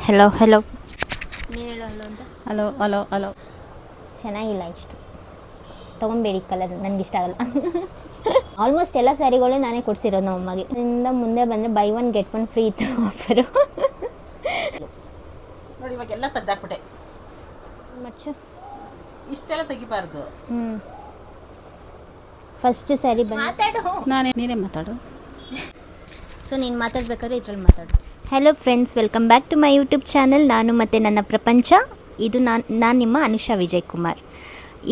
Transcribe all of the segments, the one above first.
Hello hello ನೀನು ಹೇಳೋ hello ಅಂತ. Hello hello hello. ಚೆನ್ನಾಗಿಲ್ಲ ಇಷ್ಟು ತೊಗೊಬೇಡಿ, ಕಲರ್ ನನಗಿಷ್ಟ ಆಗಲ್ಲ. ಆಲ್ಮೋಸ್ಟ್ ಎಲ್ಲ ಸ್ಯಾರಿಗಳೇ ನಾನೇ ಕೊಡಿಸಿರೋದು ನಮ್ಮ ಅಮ್ಮಗೆ. ಇಂದ ಮುಂದೆ ಬಂದರೆ by one get one free ಇತ್ತು ಆಫರು. ನೋಡಿ ಇವಾಗೆಲ್ಲ ತೆಗ್ದಾಕ್ಬಿಟ್ಟೆ. ಮಚ್ಚು ಇಷ್ಟೆಲ್ಲ ತೆಗಿಬಾರ್ದು. ಫಸ್ಟ್ ಸ್ಯಾರಿ ಮಾತಾಡು, ನೀನೇ ಮಾತಾಡು. ಸೊ ನೀನು ಮಾತಾಡ್ಬೇಕಾದ್ರೆ ಇದ್ರಲ್ಲಿ ಮಾತಾಡು. Hello friends, welcome back to my YouTube channel. ನಾನು ಮತ್ತು ನನ್ನ ಪ್ರಪಂಚ. ಇದು ನಾನು ನಿಮ್ಮ ಅನುಷಾ ವಿಜಯ್ ಕುಮಾರ್.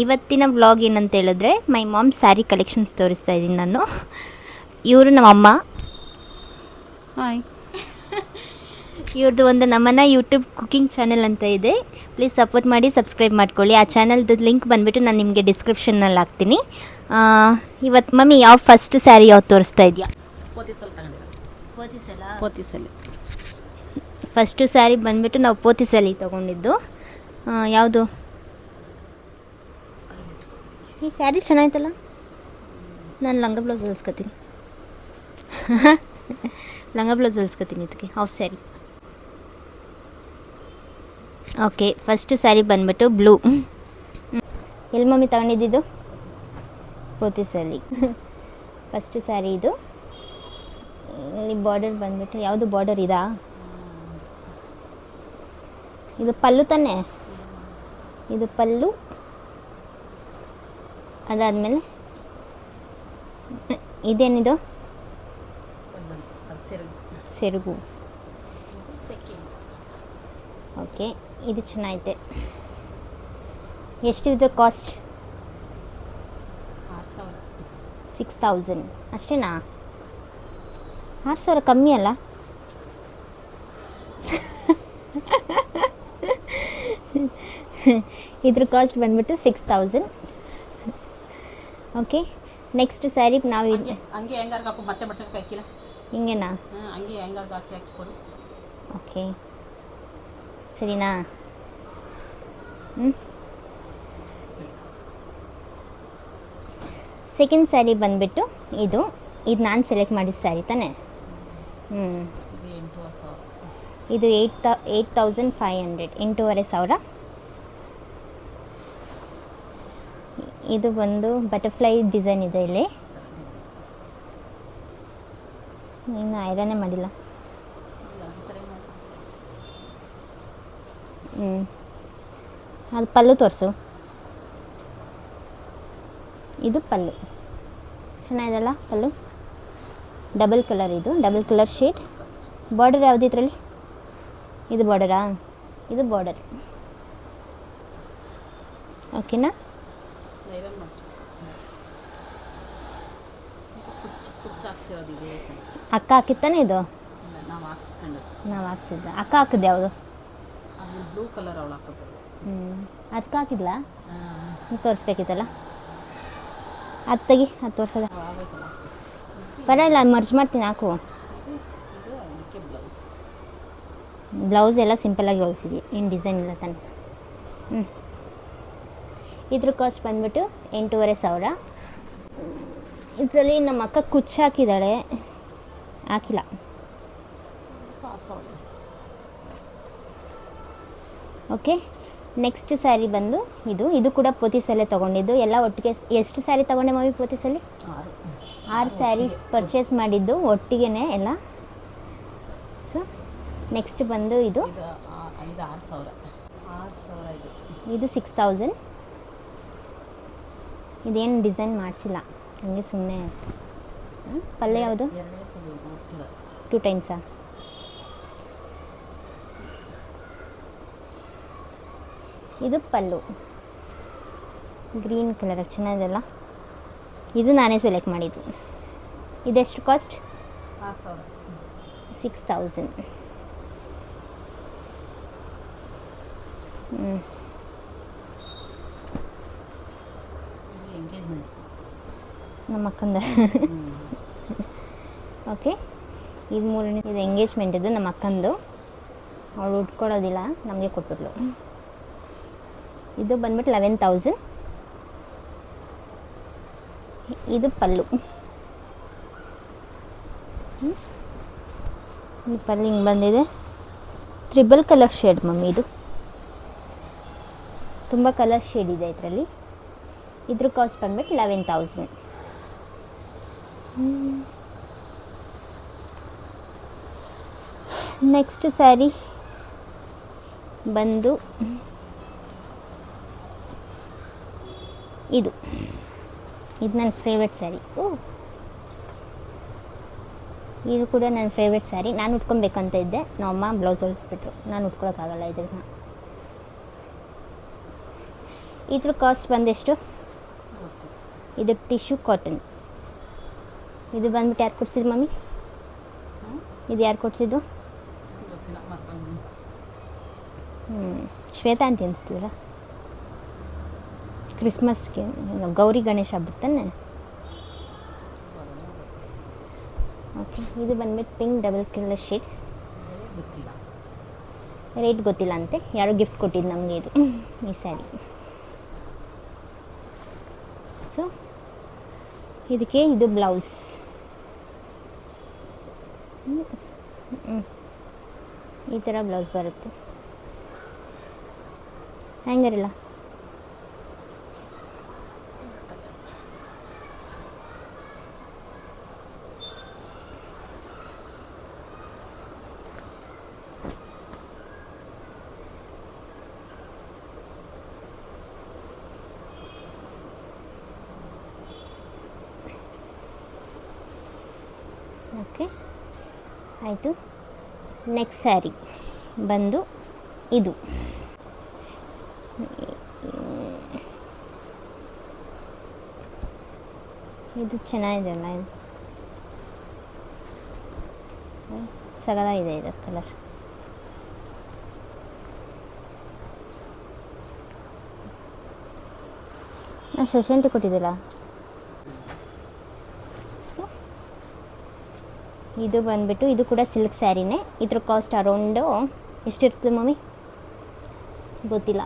ಇವತ್ತಿನ ವ್ಲಾಗ್ ಏನಂತ ಹೇಳಿದ್ರೆ, ಮೈ ಮಾಮ್ ಸ್ಯಾರಿ ಕಲೆಕ್ಷನ್ಸ್ ತೋರಿಸ್ತಾ ಇದ್ದೀನಿ ನಾನು. ಇವರು ನಮ್ಮಮ್ಮ. ಹಾಯ್. ಇವ್ರದ್ದು ಒಂದು ನಮ್ಮನ್ನ ಯೂಟ್ಯೂಬ್ ಕುಕಿಂಗ್ ಚಾನೆಲ್ ಅಂತ ಇದೆ. ಪ್ಲೀಸ್ ಸಪೋರ್ಟ್ ಮಾಡಿ, ಸಬ್ಸ್ಕ್ರೈಬ್ ಮಾಡ್ಕೊಳ್ಳಿ. ಆ ಚಾನಲ್ದು ಲಿಂಕ್ ಬಂದುಬಿಟ್ಟು ನಾನು ನಿಮಗೆ ಡಿಸ್ಕ್ರಿಪ್ಷನ್ನಲ್ಲಿ ಹಾಕ್ತೀನಿ. ಇವತ್ತು ಮಮ್ಮಿ ಫಸ್ಟ್ ಸ್ಯಾರಿ ಯಾವ್ದು ತೋರಿಸ್ತಾ ಇದೆಯಾ? ಪೋತಿಸಲ್ಲಿ ತಗೊಂಡಿರೋದು. ಪೋತಿಸಲ್ಲಿ ಫಸ್ಟು ಸ್ಯಾರಿ ಬಂದುಬಿಟ್ಟು ನಾವು ಪೋತಿಸಲ್ಲಿ ತೊಗೊಂಡಿದ್ದು. ಯಾವುದು ಈ ಸ್ಯಾರಿ ಚೆನ್ನಾಯ್ತಲ್ಲ. ನಾನು ಲಂಗ ಬ್ಲೌಸ್ ಹೊಲ್ಸ್ಕೊತೀನಿ. ಲಂಗ ಬ್ಲೌಸ್ ಹೊಲ್ಸ್ಕೊತೀನಿ ಇದಕ್ಕೆ, half sari. Okay, first sari ಬಂದುಬಿಟ್ಟು ಬ್ಲೂ. ಎಲ್ಲಿ ಮಮ್ಮಿ ತಗೊಂಡಿದ್ದು? ಪೋತಿಸಲ್ಲಿ. ಫಸ್ಟು ಸ್ಯಾರಿ ಇದು. ಇಲ್ಲಿ ಬಾರ್ಡರ್ ಬಂದುಬಿಟ್ಟು ಯಾವುದು ಬಾರ್ಡರ್ ಇದಾ? ಇದು ಪಲ್ಲು ತಾನೇ? ಇದು ಪಲ್ಲು. ಅದಾದಮೇಲೆ ಇದೇನಿದು? ಸೆರಗು. ಓಕೆ, ಇದು ಚೆನ್ನಾಗೈತೆ. ಎಷ್ಟಿದೆ ಕಾಸ್ಟ್? 6000 ಅಷ್ಟೇನಾ? 6000 ಕಮ್ಮಿ ಅಲ್ಲ? ಇದ್ರ ಕಾಸ್ಟ್ ಬಂದ್ಬಿಟ್ಟು 6000. ಓಕೆ, ನೆಕ್ಸ್ಟ್ ಸ್ಯಾರಿ ನಾವು ಹಂಗೆ ಹೆಂಗಾರ್ಗೆ ಹಾಕು, ಮತ್ತೆ ಬಡ್ಸೋಕೆ ಹಾಕಿಲ್ಲ. ಹಿಂಗೇನಾ? ಹಂಗೆ ಹೆಂಗಾರ್ಗೆ ಹಾಕಿ ಕೊಡು. ಓಕೆ, ಸರಿನಾ? ಸೆಕೆಂಡ್ ಸ್ಯಾರಿ ಬಂದುಬಿಟ್ಟು ಇದು ನಾನು ಸೆಲೆಕ್ಟ್ ಮಾಡಿದ ಸ್ಯಾರಿ ತಾನೇ? ಇದು 8500, 8500. ಇದು ಒಂದು ಬಟರ್ಫ್ಲೈ ಡಿಸೈನ್ ಇದೆ ಇಲ್ಲಿ. ಇನ್ನು ಐರನ್ನೇ ಮಾಡಿಲ್ಲ. ಅದು ಪಲ್ಲು ತೋರಿಸು. ಇದು ಪಲ್ಲು ಚೆನ್ನಾಗಿದೆಲ್ಲ. ಪಲ್ಲು ಡಬಲ್ ಕಲರ್, ಇದು ಡಬಲ್ ಕಲರ್ ಶೇಡ್. ಬಾರ್ಡರ್ ಯಾವುದು ಇದರಲ್ಲಿ? ಇದು ಬಾರ್ಡರಾ? ಇದು ಬಾರ್ಡರ್. ಓಕೆನಾ? ಅಕ್ಕ ಹಾಕಿತ್ತಾನೆ ಇದು? ನಾವು ಹಾಕ್ಸಿದ್ದ. ಅಕ್ಕ ಹಾಕಿದ್ದು ಯಾವುದು? ಬ್ಲೂ ಕಲರ್ ಅವಳು ಹಾಕೋದು. ಅದಕ್ಕೆ ಹಾಕಿದ್ಲ? ತೋರಿಸ್ಬೇಕಿತ್ತಲ್ಲ. ಅದು ತೆಗಿ, ಅದು ತೋರಿಸೋದ. ಪರವಾಗಿಲ್ಲ, ಮರ್ಜ್ ಮಾಡ್ತೀನಿ, ಹಾಕು. ಬ್ಲೌಸ್ ಎಲ್ಲ ಸಿಂಪಲ್ಲಾಗಿ ಹೊಲಿಸಿದ್ವಿ, ಏನು ಡಿಸೈನ್ ಇಲ್ಲ ತಾನೆ. ಇದ್ರ ಕಾಸ್ಟ್ ಬಂದುಬಿಟ್ಟು 8500. ಇದರಲ್ಲಿ ನಮ್ಮ ಅಕ್ಕ ಕುಚ್ಚು ಹಾಕಿದ್ದಾಳೆ, ಹಾಕಿಲ್ಲ. ಓಕೆ, ನೆಕ್ಸ್ಟ್ ಸ್ಯಾರಿ ಬಂದು ಇದು ಕೂಡ ಪೋತಿಸಲ್ಲೇ ತೊಗೊಂಡಿದ್ದು. ಎಲ್ಲ ಒಟ್ಟಿಗೆ ಎಷ್ಟು ಸ್ಯಾರಿ ತೊಗೊಂಡೆ ಮಮ್ಮಿ ಪೋತಿಸಲ್ಲಿ? 6 ಸ್ಯಾರೀಸ್ ಪರ್ಚೇಸ್ ಮಾಡಿದ್ದು ಒಟ್ಟಿಗೆ ಎಲ್ಲ. ಸೊ ನೆಕ್ಸ್ಟ್ ಬಂದು ಇದು 6000. ಇದೇನು ಡಿಸೈನ್ ಮಾಡಿಸಿಲ್ಲ, ಹಂಗೆ ಸುಮ್ಮನೆ. ಪಲ್ಲೆ ಯಾವುದು? 2 ಟೈಮ್ಸಾ? ಇದು ಪಲ್ಲು ಗ್ರೀನ್ ಕಲರ್ ಚೆನ್ನಾಗಿದೆಲ್ಲ. ಇದು ನಾನೇ ಸೆಲೆಕ್ಟ್ ಮಾಡಿದ್ದು. ಇದೆಷ್ಟು ಕಾಸ್ಟ್? 6000. ನಮ್ಮ ಅಕ್ಕಂದ. ಓಕೆ, ಇದು ಮೂರನೇ. ಇದು ಎಂಗೇಜ್ಮೆಂಟ್, ಇದು ನಮ್ಮ ಅಕ್ಕಂದು. ಅವಳು ಉಟ್ಕೊಳ್ಳೋದಿಲ್ಲ, ನಮಗೆ ಕೊಟ್ಬಿಟ್ಲು. ಇದು ಬಂದ್ಬಿಟ್ಟು 11000. ಇದು ಪಲ್ಲು. ಪಲ್ಲು ಹಿಂಗೆ ಬಂದಿದೆ. ತ್ರಿಬಲ್ ಕಲರ್ ಶೇಡ್ ಮಮ್ಮಿ ಇದು. ತುಂಬ ಕಲರ್ ಶೇಡ್ ಇದೆ ಇದರಲ್ಲಿ. ಇದ್ರ ಕಾಸ್ಟ್ ಬಂದ್ಬಿಟ್ಟು 11,000. ನೆಕ್ಸ್ಟ್ ಸ್ಯಾರಿ ಬಂದು ಇದು ನನ್ನ ಫೇವ್ರೆಟ್ ಸ್ಯಾರಿ. ಇದು ಕೂಡ ನನ್ನ ಫೇವ್ರೆಟ್ ಸ್ಯಾರಿ. ನಾನು ಉಟ್ಕೊಬೇಕಂತ ಇದ್ದೆ, ನಮ್ಮಮ್ಮ ಬ್ಲೌಸ್ ಹೊಲಿಸ್ಬಿಟ್ರು. ನಾನು ಉಟ್ಕೊಳಕ್ಕಾಗಲ್ಲ ಇದನ್ನ. ಇದ್ರ ಕಾಸ್ಟ್ ಬಂದೆಷ್ಟು? ಇದು ಟಿಶ್ಯೂ ಕಾಟನ್. ಇದು ಬಂದ್ಬಿಟ್ಟು ಯಾರು ಕೊಡ್ಸಿದ್ದು ಮಮ್ಮಿ? ಇದು ಯಾರು ಕೊಡ್ಸಿದ್ದು? ಶ್ವೇತಾ ಆಂಟಿ ಅನಿಸ್ತಿಲ್ಲ. ಕ್ರಿಸ್ಮಸ್ಗೆ ಗೌರಿ ಗಣೇಶ ಹಬ್ಬಕ್ಕೆ ತಾನೆ. ಓಕೆ, ಇದು ಬಂದ್ಬಿಟ್ಟು pink double colour shade. Rate ಗೊತ್ತಿಲ್ಲ ಅಂತೆ, ಯಾರೋ ಗಿಫ್ಟ್ ಕೊಟ್ಟಿದ್ದು ನಮಗೆ ಇದು ಈ ಸ್ಯಾರಿ. ಸೊ ಇದಕ್ಕೆ ಇದು ಬ್ಲೌಸ್. ಈ ಥರ ಬ್ಲೌಸ್ ಬರುತ್ತೆ. ಹ್ಯಾಂಗರಿಲ್ಲ. ಓಕೆ ಆಯಿತು. ನೆಕ್ಸ್ಟ್ ಸ್ಯಾರಿ ಬಂದು ಇದು. ಇದು ಚೆನ್ನಾಗಿದೆಯಲ್ಲ, ಇದು ಸಗದಾಗಿದೆ ಇದು ಕಲರ್. ನಾನು ಶಶಾಂಟಿ ಕೊಟ್ಟಿದ್ದಿಲ್ಲ. ಸೊ ಇದು ಬಂದ್ಬಿಟ್ಟು ಇದು ಕೂಡ ಸಿಲ್ಕ್ ಸ್ಯಾರಿನೇ. ಇದ್ರ ಕಾಸ್ಟ್ ಅರೌಂಡು ಎಷ್ಟಿರ್ತದೆ ಮಮ್ಮಿ ಗೊತ್ತಿಲ್ಲ.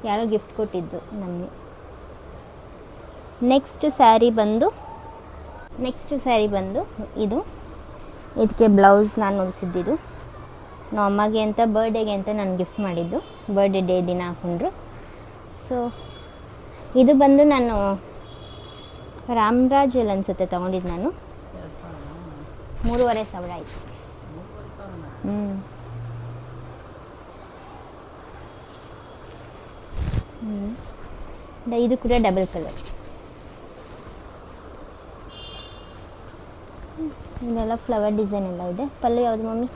ಯಾರೋ ಗಿಫ್ಟ್ ಕೊಟ್ಟಿದ್ದು ನಮಗೆ. ನೆಕ್ಸ್ಟ್ ಸ್ಯಾರಿ ಬಂದು ಇದು. ಇದಕ್ಕೆ ಬ್ಲೌಸ್ ನಾನು ಹೊಲಿಸಿದ್ದಿದ್ದು. ನಮ್ಮ ಅಮ್ಮಗೆ ಅಂತ ಬರ್ಡೇಗೆ ಅಂತ ನಾನು ಗಿಫ್ಟ್ ಮಾಡಿದ್ದು. ಬರ್ಡೇ ಡೇ ದಿನ ಹಾಕೊಂಡ್ರು. ಸೊ ಇದು ಬಂದು ನಾನು ರಾಮರಾಜಲ್ಲಿ ಅನಿಸುತ್ತೆ ತೊಗೊಂಡಿದ್ದು. ನಾನು 3,500 ಆಯಿತು. ಇದು ಕೂಡ ಡಬಲ್ ಕಲರ್. ಇದೆಲ್ಲ ಫ್ಲವರ್ ಡಿಸೈನ್ ಎಲ್ಲ ಇದೆ. ಪಲ್ಲು ಯಾವುದು ಮಮ್ಮಿ?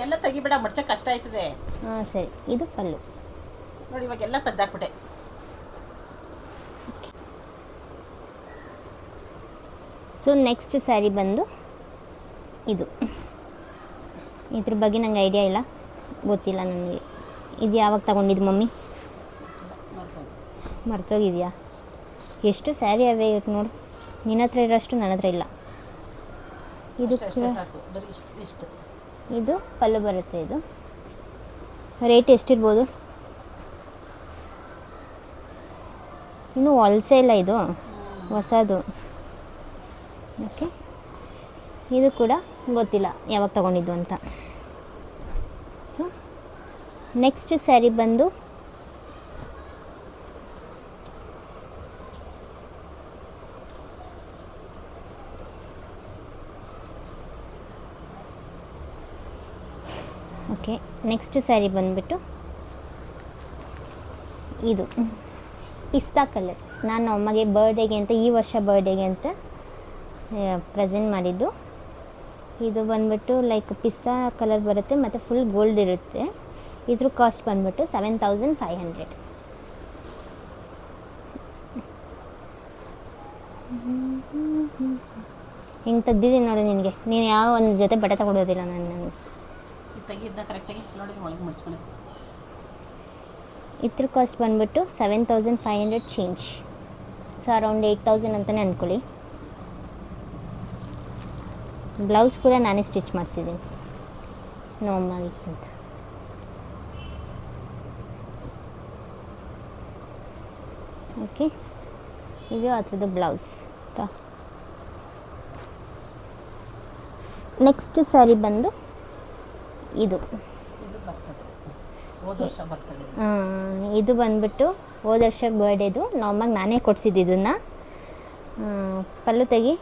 ಎಲ್ಲ ತೆಗಿಬೇಡ, ಮಡ್ಚಕ್ಕೆ ಕಷ್ಟ ಆಯ್ತದೆ. ಹಾಂ ಸರಿ, ಇದು ಪಲ್ಲು ನೋಡಿ. ಇವಾಗೆಲ್ಲ ತೆಗ್ದಾಕ್ಬಿಟ್ಟೆ. ಸೊ ನೆಕ್ಸ್ಟ್ ಸ್ಯಾರಿ ಬಂದು ಇದು. ಇದ್ರ ಬಗ್ಗೆ ನಂಗೆ ಐಡಿಯಾ ಇಲ್ಲ, ಗೊತ್ತಿಲ್ಲ ನನಗೆ. ಇದು ಯಾವಾಗ ತಗೊಂಡಿದ್ದು ಮಮ್ಮಿ? ಮರ್ತೋಗಿದೆಯಾ? ಎಷ್ಟು ಸ್ಯಾರಿ ಅವೇ ನೋಡು. ನಿನ್ನ ಹತ್ರ ಇರೋಷ್ಟು ನನ್ನ ಹತ್ರ ಇಲ್ಲ. ಇದು ಇದು ಪಲ್ಲು ಬರುತ್ತೆ. ಇದು ರೇಟ್ ಎಷ್ಟಿರ್ಬೋದು? ಇನ್ನು ಹೊಲ್ಸೇ ಇಲ್ಲ, ಇದು ಹೊಸದು. ಓಕೆ, ಇದು ಕೂಡ ಗೊತ್ತಿಲ್ಲ ಯಾವಾಗ ತಗೊಂಡಿದ್ದು ಅಂತ. ಸೊ ನೆಕ್ಸ್ಟ್ ಸ್ಯಾರಿ ಬಂದು ಓಕೆ ನೆಕ್ಸ್ಟ್ ಸ್ಯಾರಿ ಬಂದುಬಿಟ್ಟು ಇದು ಪಿಸ್ತಾ ಕಲರ್. ನಾನು ಅಮ್ಮಗೆ ಬರ್ಡೇಗೆ ಅಂತ, ಈ ವರ್ಷ ಬರ್ಡೇಗೆ ಅಂತ ಪ್ರೆಸೆಂಟ್ ಮಾಡಿದ್ದು. ಇದು ಬಂದುಬಿಟ್ಟು ಲೈಕ್ ಪಿಸ್ತಾ ಕಲರ್ ಬರುತ್ತೆ ಮತ್ತು ಫುಲ್ ಗೋಲ್ಡ್ ಇರುತ್ತೆ. ಇದ್ರ ಕಾಸ್ಟ್ ಬಂದುಬಿಟ್ಟು 7,500. ಹಿಂಗೆ ತೆಗ್ದಿದ್ದೀನಿ ನೋಡಿ ನಿನಗೆ. ನೀನು ಯಾವ ಒಂದು ಜೊತೆ ಬಟ್ಟೆ ತಗೊಳೋದಿಲ್ಲ ನಾನು. ತೆಗಿದ್ದ ಕರೆಕ್ಟಾಗಿ ನೋಡಿ ಒಳಗೆ ಮುಚ್ಕೊಂಡಿದ್ದೆ. ಇದ್ರ ಕಾಸ್ಟ್ ಬಂದುಬಿಟ್ಟು 7,500 ಚೇಂಜ್. ಸೊ ಅರೌಂಡ್ 8,000 ಅಂತಲೇ ಅಂದ್ಕೊಳ್ಳಿ. ಬ್ಲೌಸ್ ಕೂಡ ನಾನೇ ಸ್ಟಿಚ್ ಮಾಡಿಸಿದ್ದೀನಿ ನಮ್ಮಮ್ಮಗೆ ಅಂತ. ಓಕೆ, ಇದು ಅದ್ರದ್ದು ಬ್ಲೌಸ್. ನೆಕ್ಸ್ಟ್ ಸ್ಯಾರಿ ಬಂದು ಇದು ಇದು ಬರ್ತದೆ, ಹೋದ ವರ್ಷ ಬರ್ತದೆ. ಇದು ಬಂದ್ಬಿಟ್ಟು ಹೋದ ವರ್ಷ ಬರ್ಡೇದು ನಮ್ಮಮ್ಮಗೆ ನಾನೇ ಕೊಡ್ಸಿದ್ದು ಇದನ್ನು. ಪಲ್ಲು ತೆಗಿ.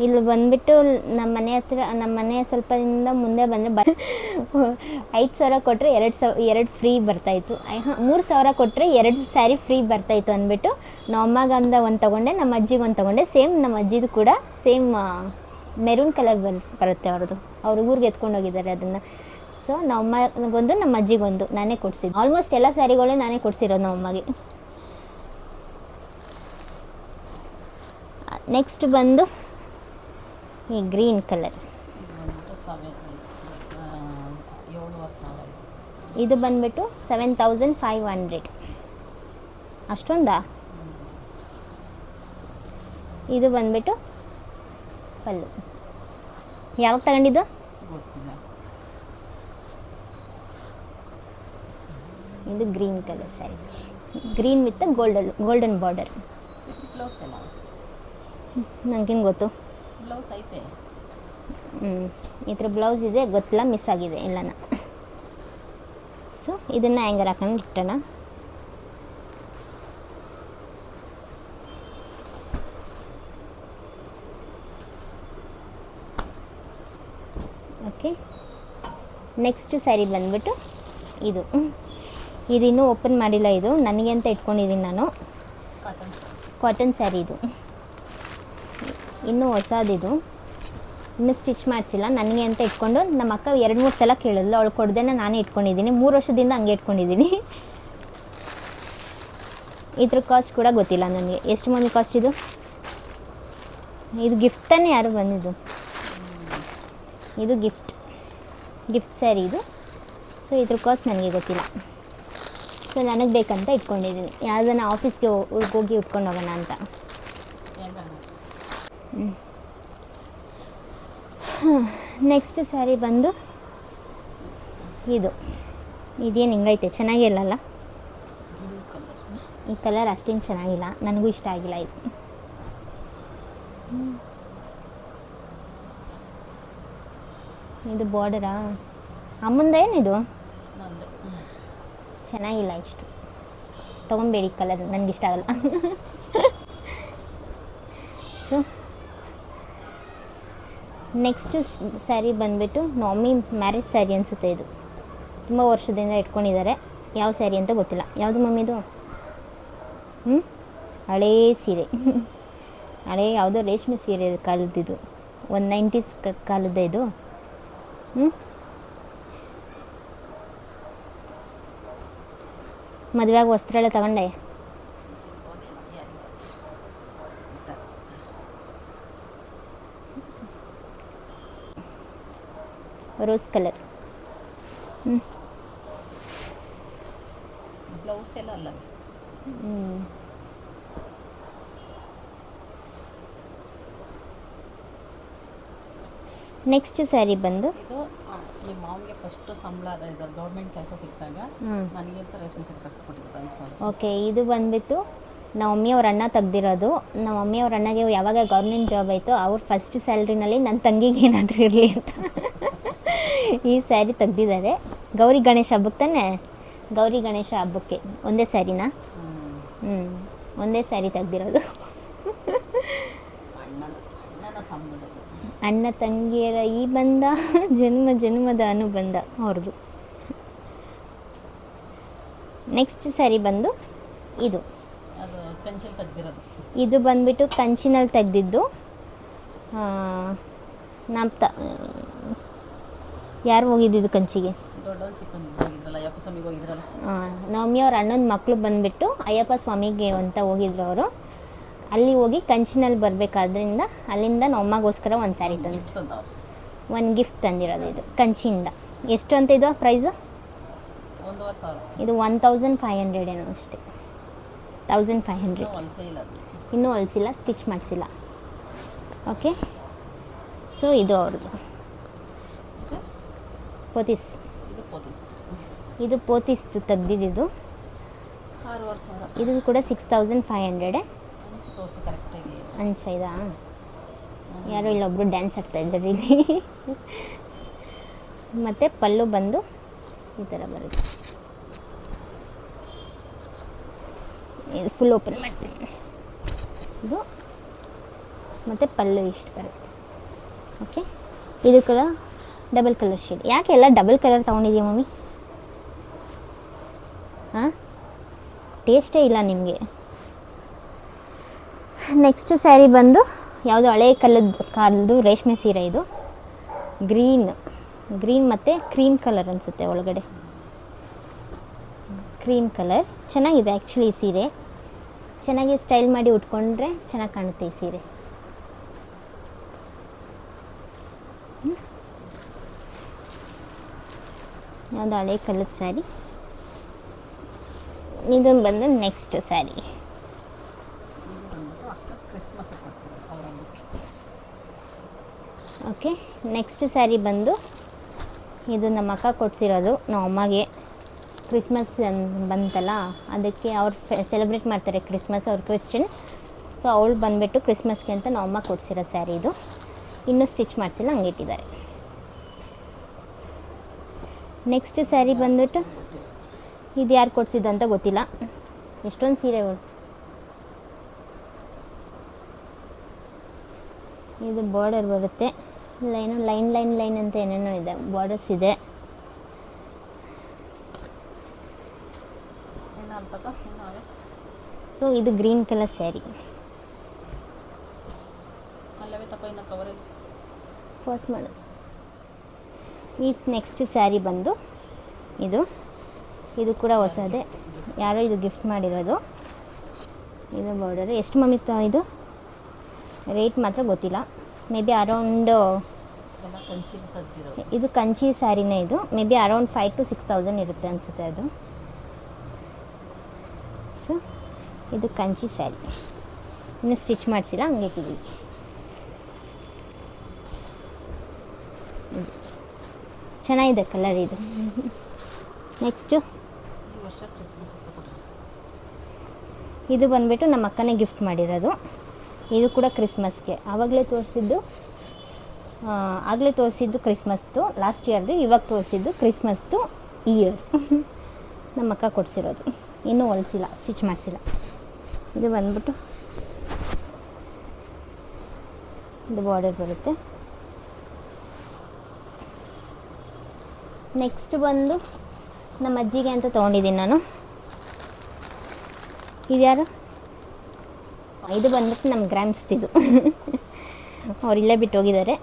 ಇಲ್ಲಿ ಬಂದುಬಿಟ್ಟು ನಮ್ಮ ಮನೆ ಹತ್ರ, ನಮ್ಮ ಮನೆ ಸ್ವಲ್ಪದಿಂದ ಮುಂದೆ ಬಂದರೆ 5,000 ಕೊಟ್ಟರೆ 2 ಫ್ರೀ ಬರ್ತಾಯಿತ್ತು. 3,000 ಕೊಟ್ಟರೆ 2 ಸ್ಯಾರಿ ಫ್ರೀ ಬರ್ತಾಯಿತ್ತು ಅಂದ್ಬಿಟ್ಟು ನಮ್ಮಮ್ಮಗೆ ಅಂದ ಒಂದು ತೊಗೊಂಡೆ, ನಮ್ಮ ಅಜ್ಜಿಗೆ ಒಂದು ತೊಗೊಂಡೆ. ಸೇಮ್ ನಮ್ಮ ಅಜ್ಜಿದು ಕೂಡ ಸೇಮ್ ಮೆರೂನ್ ಕಲರ್ ಬರುತ್ತೆ ಅವ್ರದ್ದು. ಅವ್ರು ಊರಿಗೆ ಎತ್ಕೊಂಡು ಹೋಗಿದ್ದಾರೆ ಅದನ್ನು. ಸೊ ನಮ್ಮಮ್ಮಗೊಂದು ನಮ್ಮ ಅಜ್ಜಿಗೊಂದು ನಾನೇ ಕೊಡಿಸಿದ್ದು. ಆಲ್ಮೋಸ್ಟ್ ಎಲ್ಲ ಸ್ಯಾರಿಗಳೇ ನಾನೇ ಕೊಡಿಸಿರೋದು ನಮ್ಮಮ್ಮಗೆ. ನೆಕ್ಸ್ಟ್ ಬಂದು ಈ ಗ್ರೀನ್ ಕಲರ್. ಇದು ಬಂದುಬಿಟ್ಟು 7,500. ಅಷ್ಟೊಂದಾ? ಇದು ಬಂದುಬಿಟ್ಟು ಪಲ್ಲು. ಯಾವಾಗ ತಗೊಂಡಿದ್ದು? ಇದು green colour sari, green with golden border. Blouse ಎಲ್ಲ ನನಗೇನು ಗೊತ್ತು. ಬ್ಲೌಸ್ ಐತೆ. ಇದ್ರ ಬ್ಲೌಸ್ ಇದೆ, ಗೊತ್ತಿಲ್ಲ, ಮಿಸ್ ಆಗಿದೆ ಎಲ್ಲನ. ಸೊ ಇದನ್ನು ಹ್ಯಾಂಗರ್ ಹಾಕೊಂಡು ಇಟ್ಟೋಣ. ಓಕೆ, ನೆಕ್ಸ್ಟ್ ಸ್ಯಾರಿ ಬಂದುಬಿಟ್ಟು ಇದು. ಇನ್ನೂ ಓಪನ್ ಮಾಡಿಲ್ಲ. ಇದು ನನಗೆ ಅಂತ ಇಟ್ಕೊಂಡಿದ್ದೀನಿ ನಾನು. ಕಾಟನ್ ಸ್ಯಾರಿ ಇದು, ಇನ್ನೂ ಹೊಸದಿದು, ಇನ್ನೂ ಸ್ಟಿಚ್ ಮಾಡಿಸಿಲ್ಲ. ನನಗೆ ಅಂತ ಇಟ್ಕೊಂಡು ನಮ್ಮ ಅಕ್ಕ 2-3 ಸಲ ಕೇಳಿದ್ಲು, ಅವಳು ಕೊಡ್ದೇನೆ ನಾನೇ ಇಟ್ಕೊಂಡಿದ್ದೀನಿ. 3 ವರ್ಷದಿಂದ ಹಂಗೆ ಇಟ್ಕೊಂಡಿದ್ದೀನಿ. ಇದ್ರ ಕಾಸ್ಟ್ ಕೂಡ ಗೊತ್ತಿಲ್ಲ ನನಗೆ, ಎಷ್ಟು ಮಂದಿ ಕಾಸ್ಟ್ ಇದು. ಇದು ಗಿಫ್ಟನ್ನೇ ಯಾರು ಬಂದಿದ್ದು, ಇದು ಗಿಫ್ಟ್ ಸ್ಯಾರಿ ಇದು. ಸೊ ಇದ್ರ ಕಾಸ್ಟ್ ನನಗೆ ಗೊತ್ತಿಲ್ಲ. ಸೊ ನನಗೆ ಬೇಕಂತ ಇಟ್ಕೊಂಡಿದ್ದೀನಿ, ಯಾವುದನ್ನ ಆಫೀಸ್ಗೆ ಹೋಗಿ ಉಟ್ಕೊಂಡು ಹೋಗೋಣ ಅಂತ. ನೆಕ್ಸ್ಟ್ ಸ್ಯಾರಿ ಬಂದು ಇದೇನು ಹಿಂಗೈತೆ, ಚೆನ್ನಾಗೇ ಇಲ್ಲಲ್ಲ. ಈ ಕಲರ್ ಅಷ್ಟೇನು ಚೆನ್ನಾಗಿಲ್ಲ, ನನಗೂ ಇಷ್ಟ ಆಗಿಲ್ಲ ಇದು. ಇದು ಬಾರ್ಡರಾ ಅಮ್ಮಂದೇನಿದು? ಚೆನ್ನಾಗಿಲ್ಲ, ಇಷ್ಟು ತೊಗೊಬೇಡಿ. ಕಲರ್ ನನಗಿಷ್ಟ ಆಗಲ್ಲ. ಸೊ ನೆಕ್ಸ್ಟು ಸ್ಯಾರಿ ಬಂದುಬಿಟ್ಟು ನಾಮಿ ಮ್ಯಾರೇಜ್ ಸ್ಯಾರಿ ಅನಿಸುತ್ತೆ. ಇದು ತುಂಬ ವರ್ಷದಿಂದ ಇಟ್ಕೊಂಡಿದ್ದಾರೆ. ಯಾವ ಸ್ಯಾರಿ ಅಂತ ಗೊತ್ತಿಲ್ಲ. ಯಾವುದು ಮಮ್ಮಿದು? ಹಳೇ ಸೀರೆ, ಹಳೇ ಯಾವುದೋ ರೇಷ್ಮೆ ಸೀರೆ ಕಾಲದ್ದು. 190s ಕಾಲದ್ದು ಇದು. ಮದುವೆಯಾಗ ವಸ್ತ್ರ ಎಲ್ಲ ತಗೊಂಡೆ. Rose colour. ಬ್ಲೌಸ್ ಎಲ್ಲ ಅಲ್ಲ. ನೆಕ್ಸ್ಟ್ ಸ್ಯಾರಿ ಬಂದು ಇದು ನಿಮ್ಮ ಮಾವನಿಗೆ ಫಸ್ಟು ಸಂಬಳ ಇದು ಗೌರ್ಮೆಂಟ್ ಕೆಲಸ ಸಿಕ್ಕಿದಾಗ ನನಗಿಂತ ರೇಷ್ಮೆ ಸೀರೆ ಕೊಟ್ಟಿದ್ದು. ಓಕೆ, ಇದು ಬಂದುಬಿಟ್ಟು ನಮ್ಮ ಮಮ್ಮಿಯವ್ರ ಅಣ್ಣ ತೆಗ್ದಿರೋದು. ನಮ್ಮ ಮಮ್ಮಿಯವ್ರ ಅಣ್ಣಗೆ ಯಾವಾಗ ಗೌರ್ಮೆಂಟ್ ಜಾಬ್ ಆಯಿತು ಅವ್ರ ಫಸ್ಟ್ ಸ್ಯಾಲ್ರಿನಲ್ಲಿ ನನ್ನ ತಂಗಿಗೆ ಏನಾದರೂ ಇರಲಿ ಅಂತ ಈ ಸ್ಯಾರಿ ತೆಗ್ದಿದ್ದಾರೆ. ಗೌರಿ ಗಣೇಶ ಹಬ್ಬಕ್ಕೆ ತಾನೆ, ಗೌರಿ ಗಣೇಶ ಹಬ್ಬಕ್ಕೆ ಒಂದೇ ಸ್ಯಾರಿನಾ? ಒಂದೇ ಸ್ಯಾರಿ ತೆಗ್ದಿರೋದು. ಅಣ್ಣ ತಂಗಿಯರ ಈ ಬಂಧ ಜನ್ಮದ ಅನುಬಂಧ ಅವ್ರದ್ದು. ನೆಕ್ಸ್ಟ್ ಸ್ಯಾರಿ ಬಂದು ಇದು ಬಂದುಬಿಟ್ಟು ಕಂಚಿನಲ್ಲಿ ತೆಗ್ದಿದ್ದು. ಯಾರು ಹೋಗಿದ್ದಿದ್ದು ಕಂಚಿಗೆ? ನವಮಿಯವ್ರ ಅಣ್ಣನ ಮಕ್ಕಳು ಬಂದುಬಿಟ್ಟು ಅಯ್ಯಪ್ಪ ಸ್ವಾಮಿಗೆ ಅಂತ ಹೋಗಿದ್ರು ಅವರು. ಅಲ್ಲಿ ಹೋಗಿ ಕಂಚಿನಲ್ಲಿ ಬರಬೇಕಾದ್ರಿಂದ ಅಲ್ಲಿಂದ ನಮ್ಮಗೋಸ್ಕರ ಒಂದು ಸ್ಯಾರಿ ತಂದು, ಒಂದು ಗಿಫ್ಟ್ ತಂದಿರೋದು. ಇದು ಕಂಚಿಯಿಂದ. ಎಷ್ಟು ಅಂತ ಇದು ಪ್ರೈಸು? ಇದು 1,500 ಏನೋ ಅಷ್ಟೇ. 1,500. ಇನ್ನೂ ಹೊಲಿಸಿಲ್ಲ, ಸ್ಟಿಚ್ ಮಾಡಿಸಿಲ್ಲ. ಓಕೆ, ಸೊ ಇದು ಅವ್ರದ್ದು ಪೋತಿಸ್. ಇದು ಪೋತಿಸ್ದು ತೆಗ್ದಿದ್ದು. ಇದು ಕೂಡ 6,500. ಅಂಚೈದಾ? ಯಾರೋ ಇಲ್ಲೊಬ್ರು ಡ್ಯಾನ್ಸ್ ಆಗ್ತಾ ಇದ್ದಾರೆ ಇಲ್ಲಿ. ಮತ್ತು ಪಲ್ಲು ಬಂದು ಈ ಥರ ಬರುತ್ತೆ. ಇದು ಫುಲ್ ಓಪನ್ ಮಾಡ್ತೀನಿ. ಇದು ಮತ್ತು ಪಲ್ಲು ಇಷ್ಟು ಬರುತ್ತೆ. ಓಕೆ, ಇದು ಕೂಡ ಡಬಲ್ ಕಲರ್ ಶೇಡ್. ಯಾಕೆ ಎಲ್ಲ ಡಬಲ್ ಕಲರ್ ತೊಗೊಂಡಿದ್ದೀಯ ಮಮ್ಮಿ? ಹಾಂ, ಟೇಸ್ಟೇ ಇಲ್ಲ ನಿಮಗೆ. ನೆಕ್ಸ್ಟು ಸ್ಯಾರಿ ಬಂದು ಯಾವುದು ಹಳೆ ಕಾಲದ್ದು ರೇಷ್ಮೆ ಸೀರೆ. ಇದು ಗ್ರೀನ್ ಮತ್ತು ಕ್ರೀಮ್ ಕಲರ್ ಅನಿಸುತ್ತೆ ಒಳಗಡೆ. ಕ್ರೀಮ್ ಕಲರ್ ಚೆನ್ನಾಗಿದೆ ಆ್ಯಕ್ಚುಲಿ. ಈ ಸೀರೆ ಚೆನ್ನಾಗಿ ಸ್ಟೈಲ್ ಮಾಡಿ ಉಟ್ಕೊಂಡ್ರೆ ಚೆನ್ನಾಗಿ ಕಾಣುತ್ತೆ ಈ ಸೀರೆ. ಯಾವುದು ಹಳೆ ಕಲದ ಸ್ಯಾರಿ. ಇದು ಬಂದು ನೆಕ್ಸ್ಟ್ ಸ್ಯಾರಿ. ಕ್ರಿಸ್ಮಸ್ ಕೊಡ್ಸಿದ್ರು ಅವ್ರ ಹಬ್ಬಕ್ಕೆ. ಓಕೆ, ನೆಕ್ಸ್ಟ್ ಸ್ಯಾರಿ ಬಂದು ಇದು ನಮ್ಮ ಅಕ್ಕ ಕೊಡಿಸಿರೋದು. ನಮ್ಮ ಅಮ್ಮಗೆ ಕ್ರಿಸ್ಮಸ್ ಬಂತಲ್ಲ, ಅದಕ್ಕೆ ಅವ್ರು ಸೆಲೆಬ್ರೇಟ್ ಮಾಡ್ತಾರೆ ಕ್ರಿಸ್ಮಸ್. ಅವ್ರು ಕ್ರಿಶ್ಚಿಯನ್, ಸೊ ಅವಳು ಬಂದುಬಿಟ್ಟು ಕ್ರಿಸ್ಮಸ್ಗೆ ಅಂತ ನಮ್ಮ ಅಮ್ಮ ಕೊಡಿಸಿರೋ ಸ್ಯಾರಿ ಇದು. ಇನ್ನೂ ಸ್ಟಿಚ್ ಮಾಡಿಸಿಲ್ಲ, ಹಂಗೆ ಇಟ್ಟಿದ್ದಾರೆ. ನೆಕ್ಸ್ಟ್ ಸ್ಯಾರಿ ಬಂದ್ಬಿಟ್ಟು ಇದು ಯಾರು ಕೊಡಿಸಿದ್ದಂತ ಗೊತ್ತಿಲ್ಲ. ಎಷ್ಟೊಂದು ಸೀರೆಗಳು. ಇದು ಬಾರ್ಡರ್ ಬರುತ್ತೆ, ಲೈನ್ ಅಂತ ಏನೇನೋ ಇದೆ, ಬಾರ್ಡರ್ಸ್ ಇದೆ. ಸೊ ಇದು ಗ್ರೀನ್ ಕಲರ್ ಸ್ಯಾರಿ. ಫಸ್ಟ್ ಮಾಡು. ಈ ನೆಕ್ಸ್ಟ್ ಸ್ಯಾರಿ ಬಂದು ಇದು ಕೂಡ ಹೊಸದೇ, ಯಾರೋ ಇದು ಗಿಫ್ಟ್ ಮಾಡಿರೋದು. ಇದು ಬಾರ್ಡರ್ ಎಷ್ಟು ಮಮ್ಮಿ ಇದು ರೇಟ್ ಮಾತ್ರ ಗೊತ್ತಿಲ್ಲ. ಮೇ ಬಿ ಅರೌಂಡ್, ಇದು ಕಂಚಿ ಸ್ಯಾರಿನೇ. ಇದು ಮೇ ಬಿ ಅರೌಂಡ್ 5,000 to 6,000 ಇರುತ್ತೆ ಅನಿಸುತ್ತೆ ಅದು. ಸೊ ಇದು ಕಂಚಿ ಸ್ಯಾರಿ, ಇನ್ನೂ ಸ್ಟಿಚ್ ಮಾಡಿಸಿಲ್ಲ, ಹಂಗೆ ಇಟ್ಟಿದ್ದೀವಿ. ಚೆನ್ನಾಗಿದೆ ಕಲರ್ ಇದು. ನೆಕ್ಸ್ಟು ಇದು ಬಂದುಬಿಟ್ಟು ನಮ್ಮ ಅಕ್ಕನೇ ಗಿಫ್ಟ್ ಮಾಡಿರೋದು. ಇದು ಕೂಡ ಕ್ರಿಸ್ಮಸ್ಗೆ. ಆಗಲೇ ತೋರಿಸಿದ್ದು ಕ್ರಿಸ್ಮಸ್ದು ಲಾಸ್ಟ್ ಇಯರ್ದು, ಇವಾಗ ತೋರಿಸಿದ್ದು ಕ್ರಿಸ್ಮಸ್ದು ಈ ಇಯರ್. ನಮ್ಮ ಅಕ್ಕ ಕೊಡಿಸಿರೋದು, ಇನ್ನೂ ಹೊಲಿಸಿಲ್ಲ, ಸ್ಟಿಚ್ ಮಾಡಿಸಿಲ್ಲ. ಇದು ಬಂದ್ಬಿಟ್ಟು ಇದು ಬಾರ್ಡರ್ ಬರುತ್ತೆ. ನೆಕ್ಸ್ಟ್ ಬಂದು ನಮ್ಮ ಅಜ್ಜಿಗೆ ಅಂತ ತೊಗೊಂಡಿದ್ದೀನಿ ನಾನು. ಇದು ಯಾರು? ಇದು ಬಂದ್ಬಿಟ್ಟು ನಮ್ಮ ಗ್ರ್ಯಾಂಡ್ಸ್ದಿದು. ಅವ್ರು ಇಲ್ಲೇ ಬಿಟ್ಟು ಹೋಗಿದ್ದಾರೆ.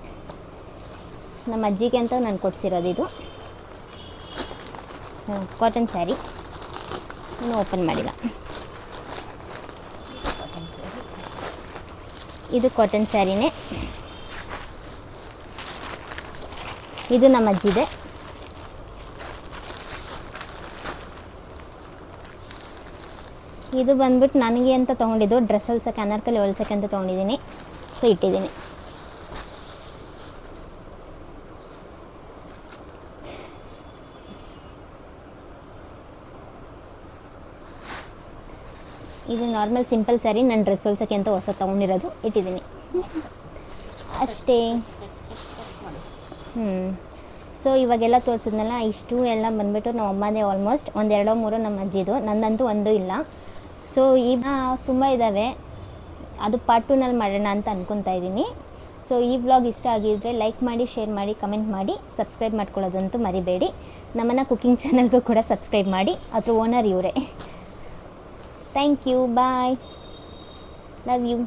ನಮ್ಮ ಅಜ್ಜಿಗೆ ಅಂತ ನಾನು ಕೊಡಿಸಿರೋದು ಇದು. ಕಾಟನ್ ಸ್ಯಾರಿ, ಇನ್ನೂ ಓಪನ್ ಮಾಡಿಲ್ಲ. ಇದು ಕಾಟನ್ ಸ್ಯಾರಿನೇ. ಇದು ನಮ್ಮ ಅಜ್ಜಿದೆ. ಇದು ಬಂದ್ಬಿಟ್ಟು ನನಗೆ ಅಂತ ತೊಗೊಂಡಿದ್ದು, ಡ್ರೆಸ್ ಹೊಲ್ಸೋಕ್ಕೆ, ಅನಾರ್ಕಲಿ ಹೊಲ್ಸೋಕ್ಕೆ ಅಂತ ತೊಗೊಂಡಿದ್ದೀನಿ. ಸೊ ಇಟ್ಟಿದ್ದೀನಿ. ಇದು ನಾರ್ಮಲ್ ಸಿಂಪಲ್ ಸ್ಯಾರಿ, ನಾನು ಡ್ರೆಸ್ ಹೊಲ್ಸೋಕ್ಕೆ ಅಂತ ಹೊಸ ತೊಗೊಂಡಿರೋದು, ಇಟ್ಟಿದ್ದೀನಿ ಅಷ್ಟೇ. ಸೊ ಇವಾಗೆಲ್ಲ ತೋರಿಸಿದ್ನಲ್ಲ, ಇಷ್ಟು ಎಲ್ಲ ಬಂದುಬಿಟ್ಟು ನಮ್ಮ ಅಮ್ಮದೇ ಆಲ್ಮೋಸ್ಟ್. 1-2-3 ನಮ್ಮ ಅಜ್ಜಿದು, ನಂದಂತೂ ಒಂದೂ ಇಲ್ಲ. ಸೊ ಈಗ ತುಂಬ ಇದ್ದಾವೆ, ಅದು ಪಾರ್ಟ್ 2ನಲ್ಲಿ ಮಾಡೋಣ ಅಂತ ಅಂದ್ಕೊತಾ ಇದ್ದೀನಿ. ಸೊ ಈ ವ್ಲಾಗ್ ಇಷ್ಟ ಆಗಿದ್ದರೆ ಲೈಕ್ ಮಾಡಿ, ಶೇರ್ ಮಾಡಿ, ಕಮೆಂಟ್ ಮಾಡಿ, ಸಬ್ಸ್ಕ್ರೈಬ್ ಮಾಡ್ಕೊಳ್ಳೋದಂತೂ ಮರಿಬೇಡಿ. ನಮ್ಮನ್ನು ಕುಕಿಂಗ್ ಚಾನಲ್ಗೂ ಕೂಡ ಸಬ್ಸ್ಕ್ರೈಬ್ ಮಾಡಿ, ಅದ್ರ ಓನರ್ ಇವರೇ. Thank you, bye, love you.